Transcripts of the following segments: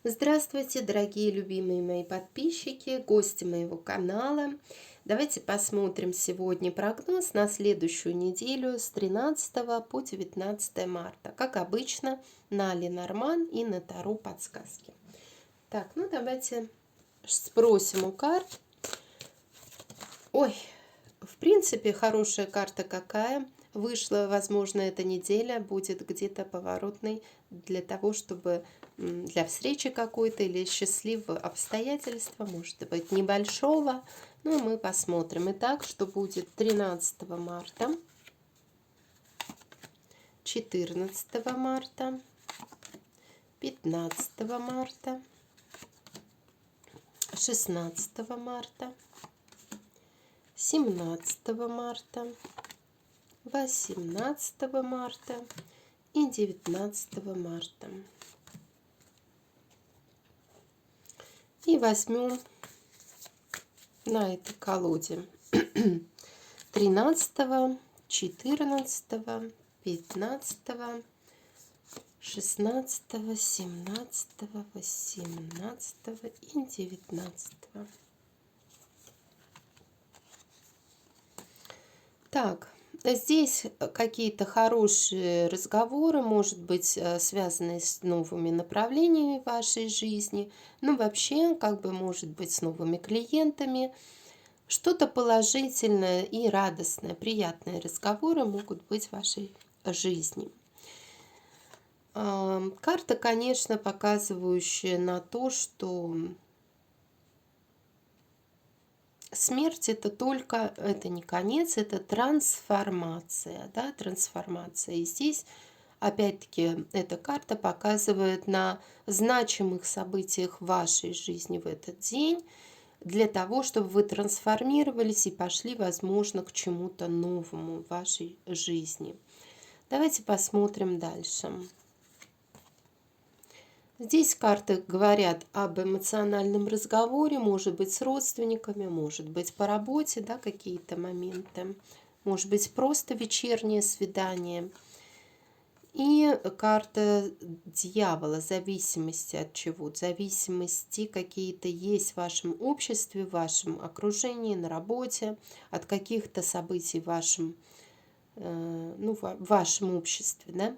Здравствуйте, дорогие любимые мои подписчики, гости моего канала. Давайте посмотрим сегодня прогноз на следующую неделю с 13 по 19 марта. Как обычно, на Ленорман и на Таро подсказки. Так, ну давайте спросим у карт. Ой, в принципе, хорошая карта какая вышла. Возможно, эта неделя будет где-то поворотной для того, чтобы для встречи какой-то или счастливого обстоятельства, может быть, небольшого. Ну, мы посмотрим. Итак, что будет 13 марта, 14 марта, 15 марта, 16 марта, 17 марта, 18 марта и 19 марта. И возьмем на этой колоде 13, 14, 15, 16, 17, 18 и 19. Так, здесь какие-то хорошие разговоры, может быть, связанные с новыми направлениями вашей жизни. Ну, вообще, как бы, может быть, с новыми клиентами. Что-то положительное и радостное, приятные разговоры могут быть в вашей жизни. Карта, конечно, показывающая на то, что смерть это не конец, это трансформация, да, трансформация. И здесь, опять-таки, эта карта показывает на значимых событиях в вашей жизни в этот день, для того, чтобы вы трансформировались и пошли, возможно, к чему-то новому в вашей жизни. Давайте посмотрим дальше. Здесь карты говорят об эмоциональном разговоре, может быть, с родственниками, может быть, по работе, да, какие-то моменты, может быть, просто вечернее свидание. И карта дьявола, зависимости от чего? Зависимости какие-то есть в вашем обществе, в вашем окружении, на работе, от каких-то событий в вашем, в вашем обществе, да?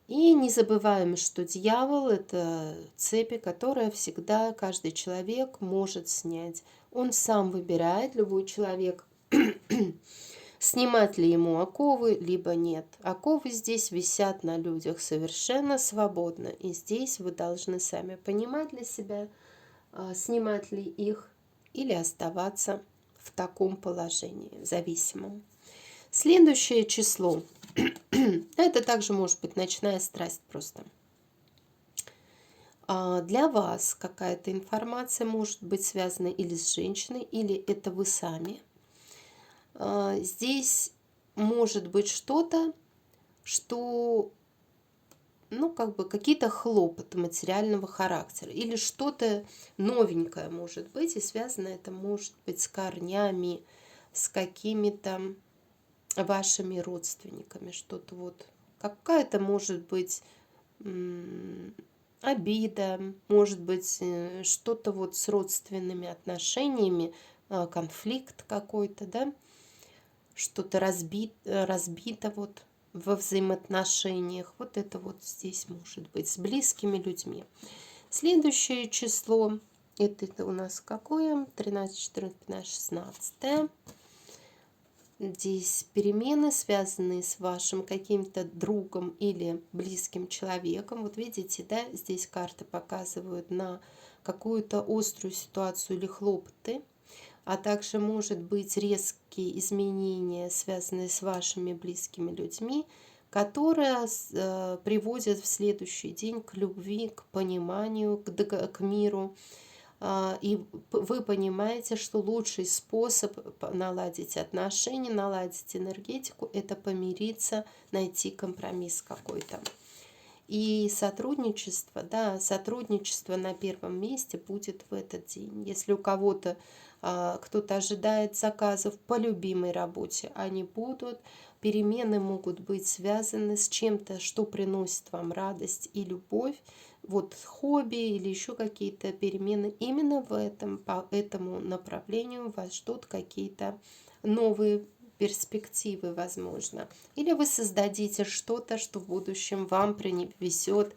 И не забываем, что дьявол – это цепи, которые всегда каждый человек может снять. Он сам выбирает, любой человек, снимать ли ему оковы, либо нет. Оковы здесь висят на людях совершенно свободно. И здесь вы должны сами понимать для себя, снимать ли их или оставаться в таком положении, зависимом. Следующее число. Это также может быть ночная страсть просто. Для вас какая-то информация может быть связана или с женщиной, или это вы сами. Здесь может быть что-то, что, ну, как бы какие-то хлопоты материального характера, или что-то новенькое может быть, и связано это может быть с корнями, с какими-то вашими родственниками, что-то вот, какая-то может быть обида, может быть что-то вот с родственными отношениями, конфликт какой-то, да, что-то разбито вот во взаимоотношениях. Вот это вот здесь может быть с близкими людьми. Следующее число, это у нас какое? 13, 14, 15, 16. Здесь перемены, связанные с вашим каким-то другом или близким человеком. Вот видите, да, здесь карты показывают на какую-то острую ситуацию или хлопоты, а также может быть резкие изменения, связанные с вашими близкими людьми, которые приводят в следующий день к любви, к пониманию, к миру. И вы понимаете, что лучший способ наладить отношения, наладить энергетику – это помириться, найти компромисс какой-то. И сотрудничество, да, сотрудничество на первом месте будет в этот день. Если у кого-то кто-то ожидает заказов по любимой работе, они будут. Перемены могут быть связаны с чем-то, что приносит вам радость и любовь. вот хобби или еще какие-то перемены. Именно в этом, по этому направлению вас ждут какие-то новые перспективы, возможно. Или вы создадите что-то, что в будущем вам принесет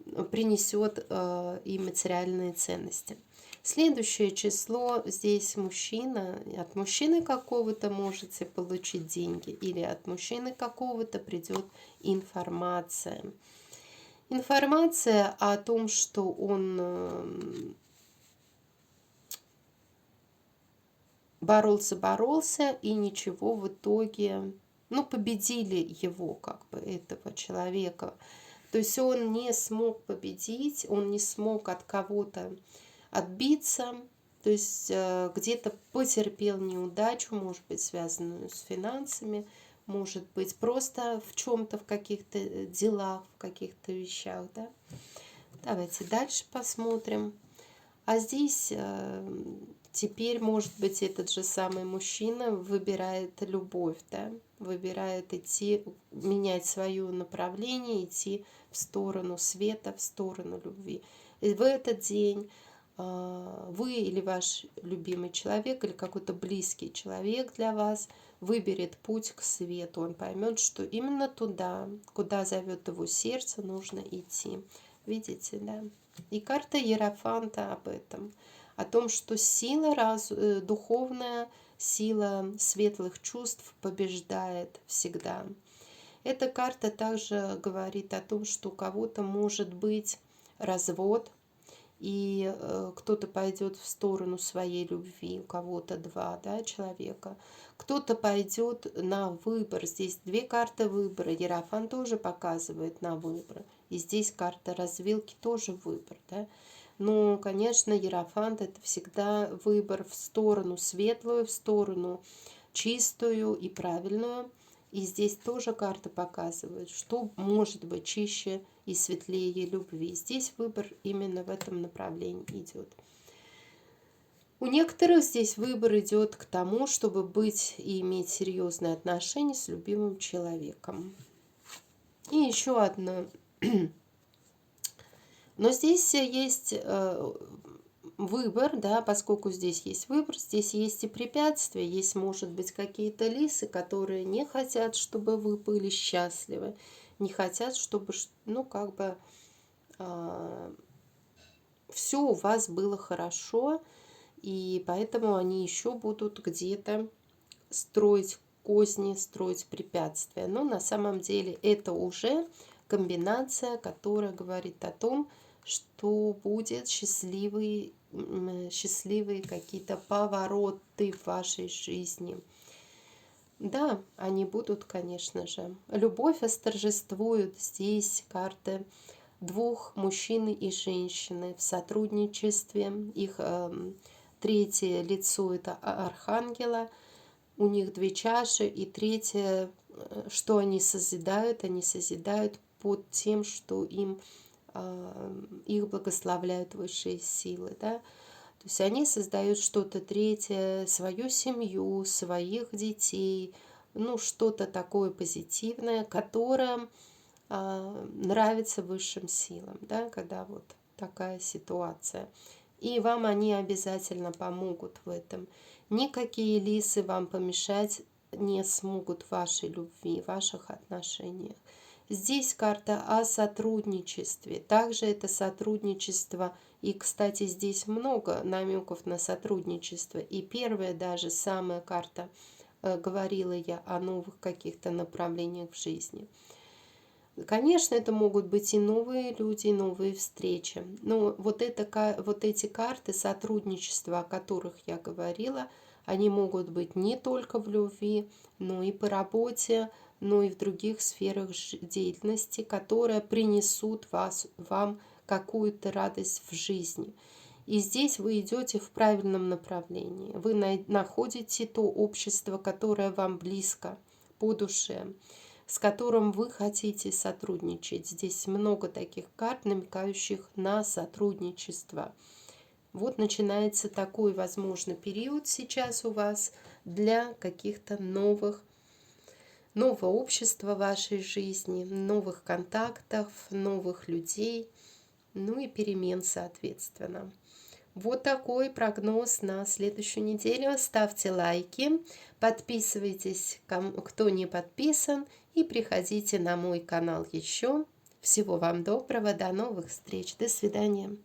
и материальные ценности. Следующее число, здесь мужчина. От мужчины какого-то можете получить деньги, или от мужчины какого-то придет информация. Информация о том, что он боролся и ничего в итоге, ну, победили его, как бы, этого человека. То есть он не смог победить, он не смог от кого-то отбиться, то есть где-то потерпел неудачу, может быть, связанную с финансами, может быть, просто в чем-то, в каких-то делах, в каких-то вещах, да. Давайте дальше посмотрим. А здесь теперь, может быть, этот же самый мужчина выбирает любовь, да, выбирает идти, менять свое направление, идти в сторону света, в сторону любви. И в этот день вы или ваш любимый человек, или какой-то близкий человек для вас выберет путь к свету. Он поймет, что именно туда, куда зовет его сердце, нужно идти. Видите, да? И карта Иерофанта об этом. О том, что сила, духовная сила светлых чувств побеждает всегда. Эта карта также говорит о том, что у кого-то может быть развод, и кто-то пойдет в сторону своей любви, у кого-то два, да, человека. Кто-то пойдет на выбор. Здесь две карты выбора. Иерофант тоже показывает на выбор. И здесь карта развилки тоже выбор, да. Но, конечно, Иерофант — это всегда выбор в сторону светлую, в сторону чистую и правильную. И здесь тоже карта показывает, что может быть чище и светлее любви. Здесь выбор именно в этом направлении идет. У некоторых здесь выбор идет к тому, чтобы быть и иметь серьезные отношения с любимым человеком. И еще одно. Но здесь есть выбор, да, поскольку здесь есть выбор, здесь есть и препятствия, есть, может быть, какие-то лисы, которые не хотят, чтобы вы были счастливы, не хотят, чтобы, ну, как бы, все у вас было хорошо, и поэтому они еще будут где-то строить козни, строить препятствия. Но на самом деле это уже комбинация, которая говорит о том, что будет счастливые какие-то повороты в вашей жизни. Да, они будут, конечно же. Любовь восторжествует. Здесь карты двух мужчины и женщины в сотрудничестве. Их третье лицо — это архангела. У них две чаши, и третье, что они созидают под тем, что их благословляют высшие силы, да. То есть они создают что-то третье, свою семью, своих детей, ну, что-то такое позитивное, которое нравится высшим силам, да, когда вот такая ситуация. И вам они обязательно помогут в этом. Никакие лисы вам помешать не смогут вашей любви, ваших отношениях. Здесь карта о сотрудничестве. Также это сотрудничество. И, кстати, здесь много намеков на сотрудничество. И первая даже самая карта, говорила я о новых каких-то направлениях в жизни. Конечно, это могут быть и новые люди, и новые встречи. Но вот эти карты сотрудничества, о которых я говорила, они могут быть не только в любви, но и по работе, но и в других сферах деятельности, которые принесут вам какую-то радость в жизни. И здесь вы идете в правильном направлении. Вы находите то общество, которое вам близко по душе, с которым вы хотите сотрудничать. Здесь много таких карт, намекающих на сотрудничество. Вот начинается такой, возможно, период сейчас у вас для каких-то нового общества в вашей жизни, новых контактов, новых людей. ну и перемен, соответственно. Вот такой прогноз на следующую неделю. Ставьте лайки, подписывайтесь, кто не подписан, и приходите на мой канал еще. Всего вам доброго, до новых встреч, до свидания.